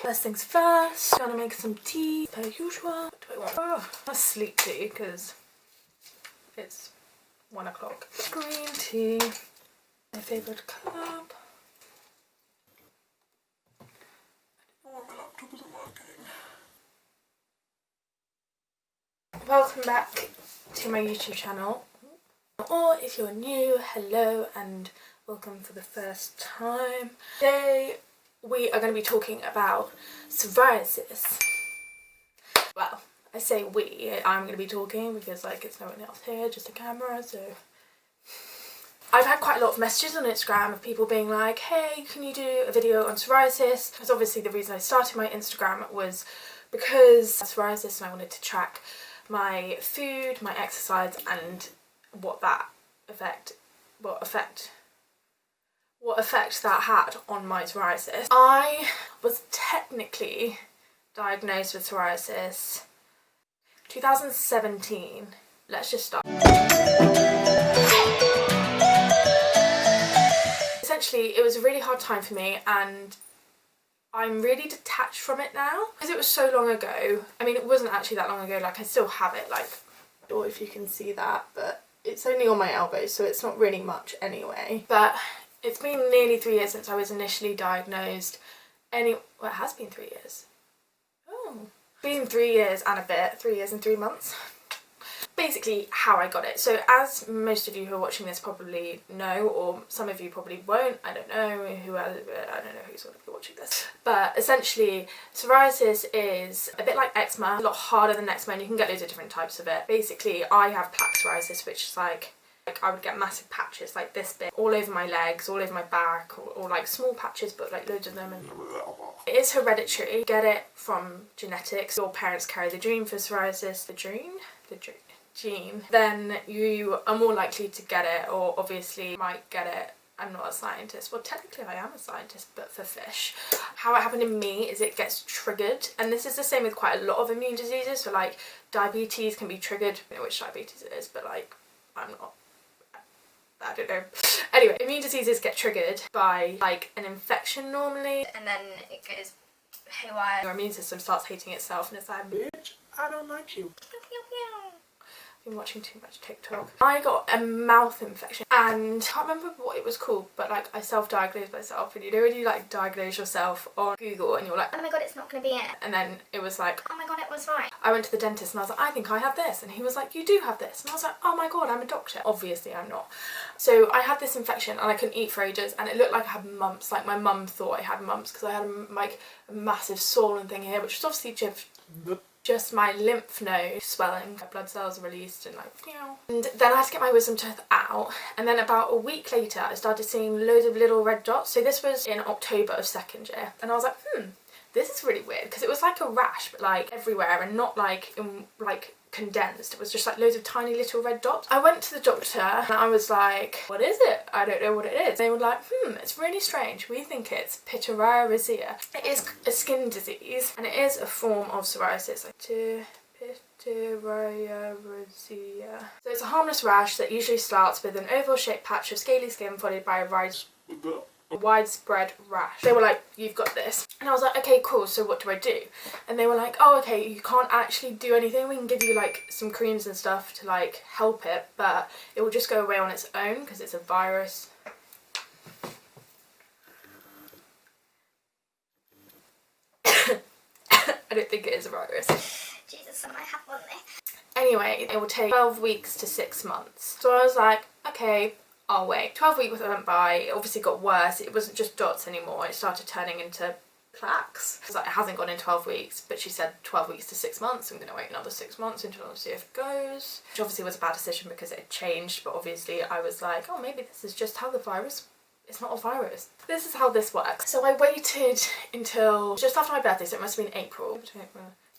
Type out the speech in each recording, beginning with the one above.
First things first, gonna make some tea per usual. What do I want? Oh, a sleep tea because it's 1 o'clock. Green tea, my favourite cup. Oh, my laptop isn't working. Welcome back to my YouTube channel. Or if you're new, hello and welcome for the first time. Today we are going to be talking about psoriasis. Well, I say we, I'm going to be talking because like it's no one else here, just a camera, so. I've had quite a lot of messages on Instagram of people being like, hey, can you do a video on psoriasis? Because obviously the reason I started my Instagram was because of psoriasis and I wanted to track my food, my exercise and what effect that had on my psoriasis. I was technically diagnosed with psoriasis 2017. Let's just start. Essentially, it was a really hard time for me and I'm really detached from it now because it was so long ago. I mean, it wasn't actually that long ago, like I still have it, like, I don't know if you can see that, but it's only on my elbow, so it's not really much anyway. But it's been nearly 3 years since I was initially diagnosed. Well, it has been 3 years. Oh. Been 3 years and a bit, 3 years and 3 months. Basically how I got it. So as most of you who are watching this probably know, or some of you probably won't, I don't know who's going to be watching this. But essentially psoriasis is a bit like eczema, a lot harder than eczema and you can get loads of different types of it. Basically I have plaque psoriasis, which is like I would get massive patches like this big all over my legs, all over my back, or like small patches but like loads of them. And it is hereditary. You get it from genetics. Your parents carry the gene for psoriasis, the gene, then you are more likely to get it, or obviously might get it. I'm not a scientist. Well, technically I am a scientist, but for fish. How it happened in me is it gets triggered, and this is the same with quite a lot of immune diseases. So like diabetes can be triggered. I don't know which diabetes it is, but like I don't know. Anyway, immune diseases get triggered by like an infection normally, and then it goes haywire. Your immune system starts hating itself and it's like, bitch, I don't like you. I've been watching too much TikTok. I got a mouth infection and I can't remember what it was called, but like I self-diagnosed myself, and you know when you like diagnose yourself on Google and you're like, oh my god, it's not gonna be it, and then it was like, oh my god, it was right. I went to the dentist and I was like, I think I have this, and he was like, you do have this, and I was like, oh my god, I'm a doctor. Obviously I'm not. So I had this infection and I couldn't eat for ages and it looked like I had mumps. Like my mum thought I had mumps because I had like a massive swollen thing here, which was obviously just my lymph node swelling, blood cells released and like, and then I had to get my wisdom tooth out, and then about a week later I started seeing loads of little red dots. So this was in October of 2nd year and I was like, this is really weird, because it was like a rash but like everywhere and not like condensed. It was just like loads of tiny little red dots. I went to the doctor and I was like, what is it? I don't know what it is. They were like, it's really strange. We think it's pityriasis. It is a skin disease and it is a form of psoriasis. Pityriasis. So it's a harmless rash that usually starts with an oval shaped patch of scaly skin followed by a widespread rash. They were like, you've got this. And I was like, okay, cool, so what do I do? And they were like, oh, okay, you can't actually do anything. We can give you like some creams and stuff to like help it, but it will just go away on its own because it's a virus. I don't think it is a virus. Jesus, I might have one there. Anyway, it will take 12 weeks to 6 months. So I was like, okay, I'll wait. 12 weeks went by, it obviously got worse. It wasn't just dots anymore, it started turning into plaques. It was like, it hasn't gone in 12 weeks, but she said 12 weeks to 6 months. I'm going to wait another 6 months until I see if it goes. Which obviously was a bad decision because it had changed, but obviously I was like, oh, maybe this is just how the virus, it's not a virus. This is how this works. So I waited until just after my birthday, so it must have been April,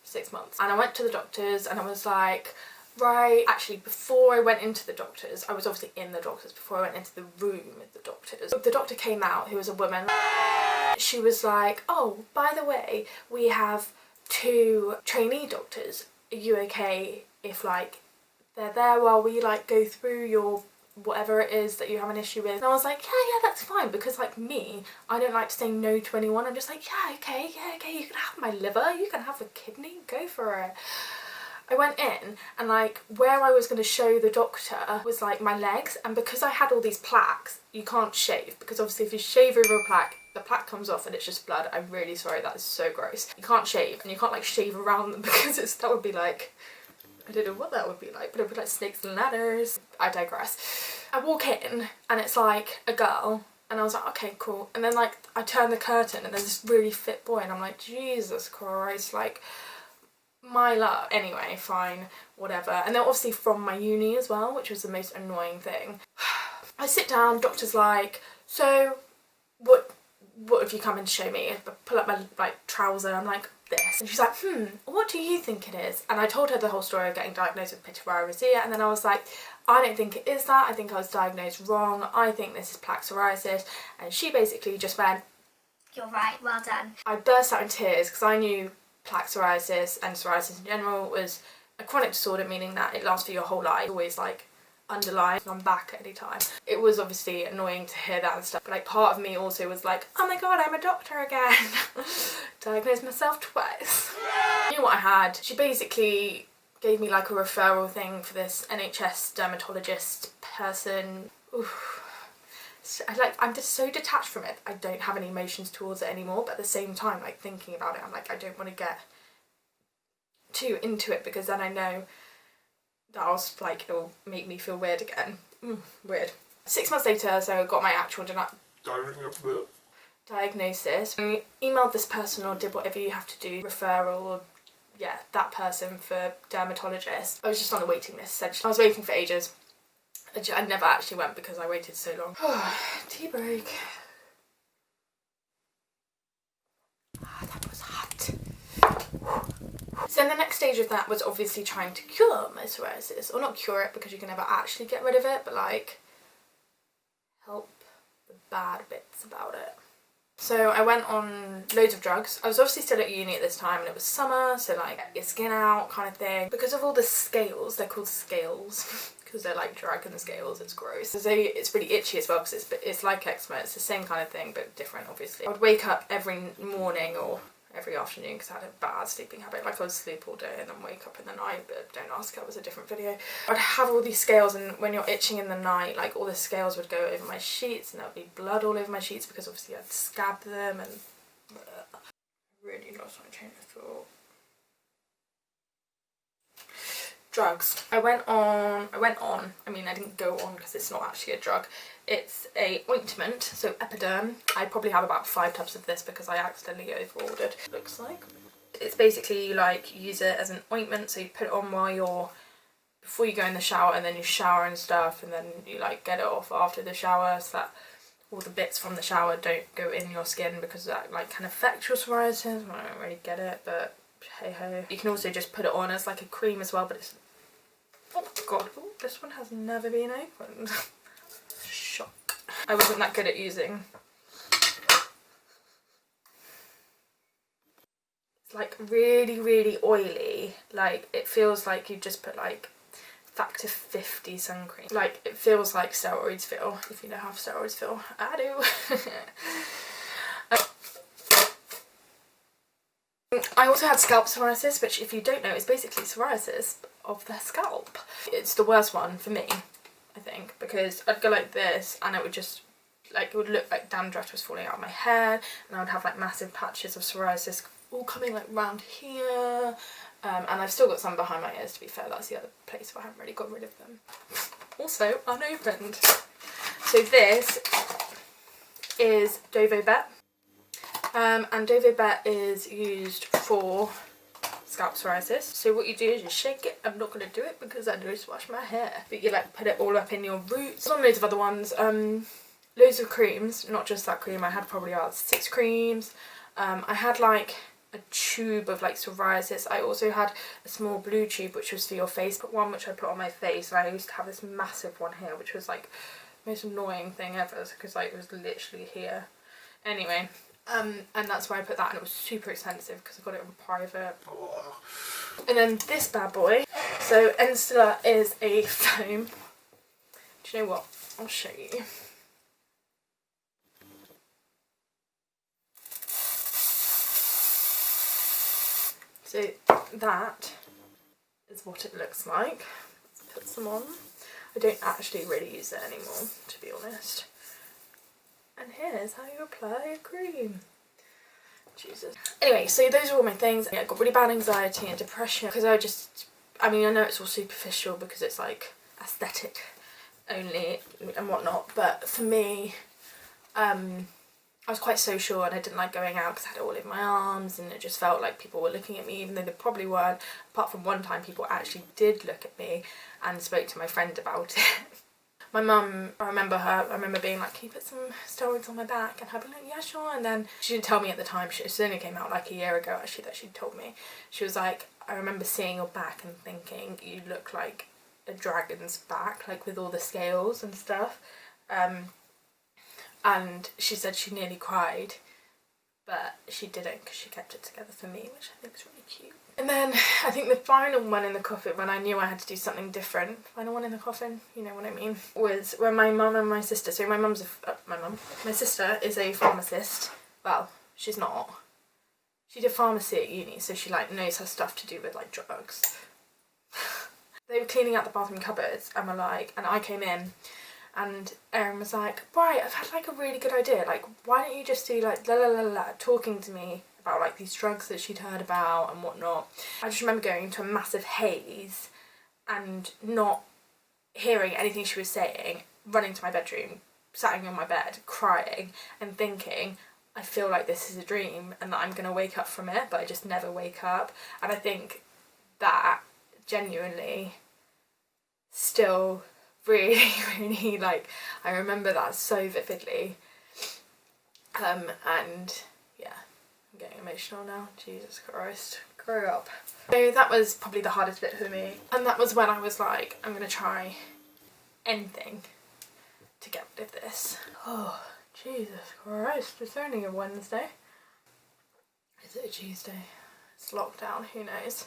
6 months. And I went to the doctors and I was like, right, actually before I went into the doctors, I was obviously in the doctors before I went into the room with the doctors. The doctor came out, who was a woman. She was like, oh, by the way, we have 2 trainee doctors. Are you okay if like they're there while we like go through your whatever it is that you have an issue with. And I was like, yeah, that's fine, because like me, I don't like to say no to anyone. I'm just like, yeah, okay, you can have my liver, you can have a kidney, go for it. I went in and like where I was going to show the doctor was like my legs, and because I had all these plaques, you can't shave, because obviously if you shave over a plaque, the plaque comes off and it's just blood. I'm really sorry, that is so gross. You can't shave, and you can't like shave around them because that would be like, I don't know what that would be like, but it would be like snakes and ladders. I digress. I walk in and it's like a girl, and I was like, okay, cool. And then like I turn the curtain and there's this really fit boy, and I'm like, Jesus Christ, like my luck. Anyway, fine, whatever. And they're obviously from my uni as well, which was the most annoying thing. I sit down, doctor's like, so what have you come in to show me? I pull up my like trouser, I'm like, this. And she's like, what do you think it is? And I told her the whole story of getting diagnosed with pityriasis, and then I was like, I don't think it is that, I think I was diagnosed wrong, I think this is plaque psoriasis. And she basically just went, you're right, well done. I burst out in tears because I knew plaque psoriasis and psoriasis in general was a chronic disorder, meaning that it lasts for your whole life, always like underlying, I'm back at any time. It was obviously annoying to hear that and stuff, but like part of me also was like, oh my god, I'm a doctor again. Diagnosed myself twice. I knew what I had. She basically gave me like a referral thing for this NHS dermatologist person. Oof. So, I'm just so detached from it. I don't have any emotions towards it anymore, but at the same time, like thinking about it, I'm like, I don't want to get too into it, because then I know that I'll like, it'll make me feel weird again. Weird. 6 months later, so I got my actual diagnosis. I emailed this person or did whatever you have to do, referral, or yeah, that person for dermatologist. I was just on a waiting list, essentially. I was waiting for ages. I never actually went because I waited so long. Tea break. That was hot. So the next stage of that was obviously trying to cure my psoriasis, or not cure it because you can never actually get rid of it, but like help the bad bits about it. So I went on loads of drugs. I was obviously still at uni at this time, and it was summer, so like get your skin out kind of thing. Because of all the scales, they're called scales because they're like dragging the scales, it's gross. So it's really itchy as well because it's like eczema, it's the same kind of thing but different obviously. I would wake up every morning or every afternoon because I had a bad sleeping habit, like I would sleep all day and then wake up in the night, but don't ask, that was a different video. I'd have all these scales, and when you're itching in the night, like all the scales would go over my sheets and there would be blood all over my sheets because obviously I'd scab them, and I really lost my train of thought. Drugs. I went on, I mean I didn't go on because it's not actually a drug. It's a ointment, so Epiderm. I probably have about 5 tubs of this because I accidentally over-ordered. Looks like. It's basically you like use it as an ointment, so you put it on before you go in the shower, and then you shower and stuff, and then you like get it off after the shower so that all the bits from the shower don't go in your skin, because that like can affect your psoriasis. I don't really get it, but hey ho. You can also just put it on as like a cream as well, but it's, oh god, ooh, this one has never been opened. Shock. I wasn't that good at using. It's like really, really oily. Like it feels like you just put like factor 50 sun cream. Like it feels like steroids feel, if you know how steroids feel. I do. I also had scalp psoriasis, which if you don't know is basically psoriasis of the scalp. It's the worst one for me, I think, because I'd go like this and it would just like, it would look like dandruff was falling out of my hair, and I would have like massive patches of psoriasis all coming like round here, and I've still got some behind my ears, to be fair. That's the other place where I haven't really got rid of them. Also unopened. So this is Dovobet. And Dovobet is used for scalp psoriasis. So what you do is you shake it. I'm not going to do it because I just wash my hair. But you like put it all up in your roots. There's loads of other ones. Loads of creams, not just that cream. I had probably about 6 creams. I had like a tube of like psoriasis. I also had a small blue tube which was for your face, but one which I put on my face. And I used to have this massive one here, which was like the most annoying thing ever because like it was literally here. Anyway. And that's where I put that, and it was super expensive because I got it on private. And then this bad boy. So Enstila is a foam. Do you know what? I'll show you. So that is what it looks like. Let's put some on. I don't actually really use it anymore, to be honest. And here's how you apply a cream. Jesus. Anyway, so those are all my things. I got really bad anxiety and depression because I mean, I know it's all superficial because it's like aesthetic only and whatnot, but for me, I was quite social and I didn't like going out because I had it all in my arms, and it just felt like people were looking at me even though they probably weren't. Apart from one time people actually did look at me and spoke to my friend about it. My mum, I remember being like, can you put some steroids on my back? And her being like, yeah, sure. And then she didn't tell me at the time, it only came out like a year ago actually that she told me. She was like, I remember seeing your back and thinking you look like a dragon's back, like with all the scales and stuff. And she said she nearly cried, but she didn't because she kept it together for me, which I think is really cute. And then I think the final one in the coffin, when I knew I had to do something different, final one in the coffin, you know what I mean, was when my mum and my sister, so my sister is a pharmacist. Well, she's not. She did pharmacy at uni, so she like knows her stuff to do with like drugs. They were cleaning out the bathroom cupboards and I came in and Erin was like, right, I've had like a really good idea, like why don't you just do like la la la la, talking to me about like these drugs that she'd heard about and whatnot. I just remember going into a massive haze and not hearing anything she was saying, running to my bedroom, sitting on my bed, crying and thinking, I feel like this is a dream and that I'm gonna wake up from it, but I just never wake up. And I think that genuinely still really like, I remember that so vividly. And yeah, I'm getting emotional now. Jesus Christ, grow up. So that was probably the hardest bit for me, and that was when I was like, I'm gonna try anything to get rid of this. Oh, Jesus Christ, it's only a Wednesday. Is it a Tuesday? It's lockdown, who knows.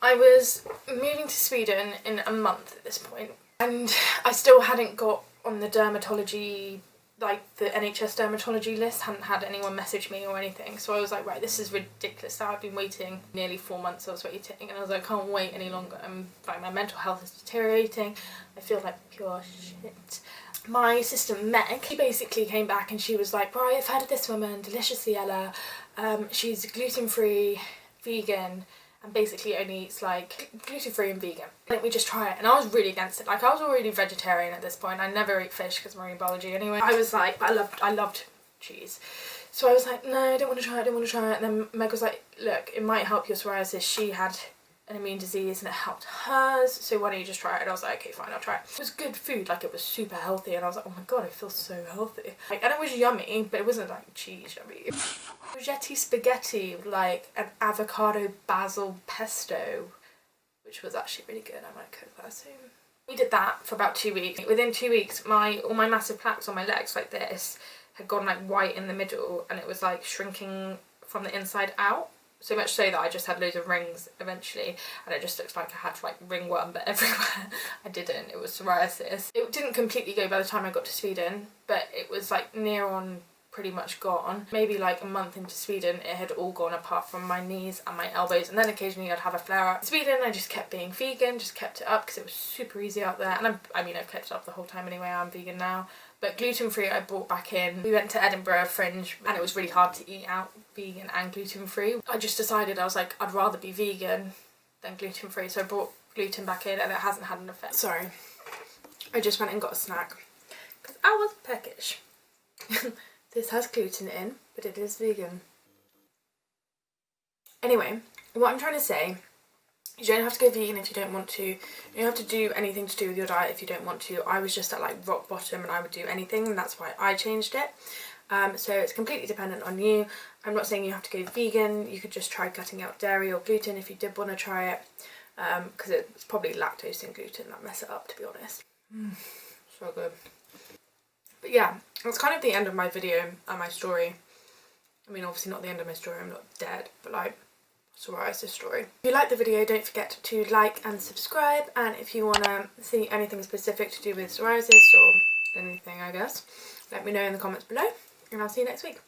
I was moving to Sweden in a month at this point, and I still hadn't got on the dermatology, like the NHS dermatology list, hadn't had anyone message me or anything. So I was like, right, this is ridiculous. Now I've been waiting nearly 4 months, I was waiting, and I was like, I can't wait any longer. Like, my mental health is deteriorating. I feel like pure shit. My sister Meg, she basically came back and she was like, right, I've heard of this woman, Deliciously Ella. She's gluten-free, vegan, and basically only eats like gluten-free and vegan. Why don't we just try it? And I was really against it. Like, I was already vegetarian at this point. I never eat fish because marine biology anyway. I was like, I loved cheese. So I was like, no, I don't want to try it. And then Meg was like, look, it might help your psoriasis. She had an immune disease and it helped hers, so why don't you just try it? And I was like, okay, fine, I'll try it. It was good food, like it was super healthy, and I was like, oh my god, I feel so healthy. Like, and it was yummy, but it wasn't like cheese yummy. Spaghetti spaghetti, like an avocado basil pesto, which was actually really good. I might cook that soon. We did that for about 2 weeks. Within 2 weeks, all my massive plaques on my legs like this had gone like white in the middle, and it was like shrinking from the inside out. So much so that I just had loads of rings eventually, and it just looks like I had like ringworm but everywhere. I didn't, it was psoriasis. It didn't completely go by the time I got to Sweden, but it was like near on pretty much gone. Maybe like a month into Sweden it had all gone apart from my knees and my elbows, and then occasionally I'd have a flare up. In Sweden I just kept being vegan, just kept it up because it was super easy out there, and I mean I've kept it up the whole time anyway. I'm vegan now. But gluten-free I brought back in. We went to Edinburgh Fringe and it was really hard to eat out vegan and gluten-free. I just decided, I was like, I'd rather be vegan than gluten-free, so I brought gluten back in and it hasn't had an effect. Sorry, I just went and got a snack because I was peckish. This has gluten in, but it is vegan. Anyway, what I'm trying to say, you don't have to go vegan if you don't want to. You don't have to do anything to do with your diet if you don't want to. I was just at like rock bottom and I would do anything, and that's why I changed it. So it's completely dependent on you. I'm not saying you have to go vegan. You could just try cutting out dairy or gluten if you did want to try it, because it's probably lactose and gluten that mess it up, to be honest. So good. But yeah, that's kind of the end of my video and my story. I mean, obviously not the end of my story, I'm not dead, but like, psoriasis story. If you like the video, don't forget to like and subscribe, and if you want to see anything specific to do with psoriasis or anything, I guess, let me know in the comments below, and I'll see you next week.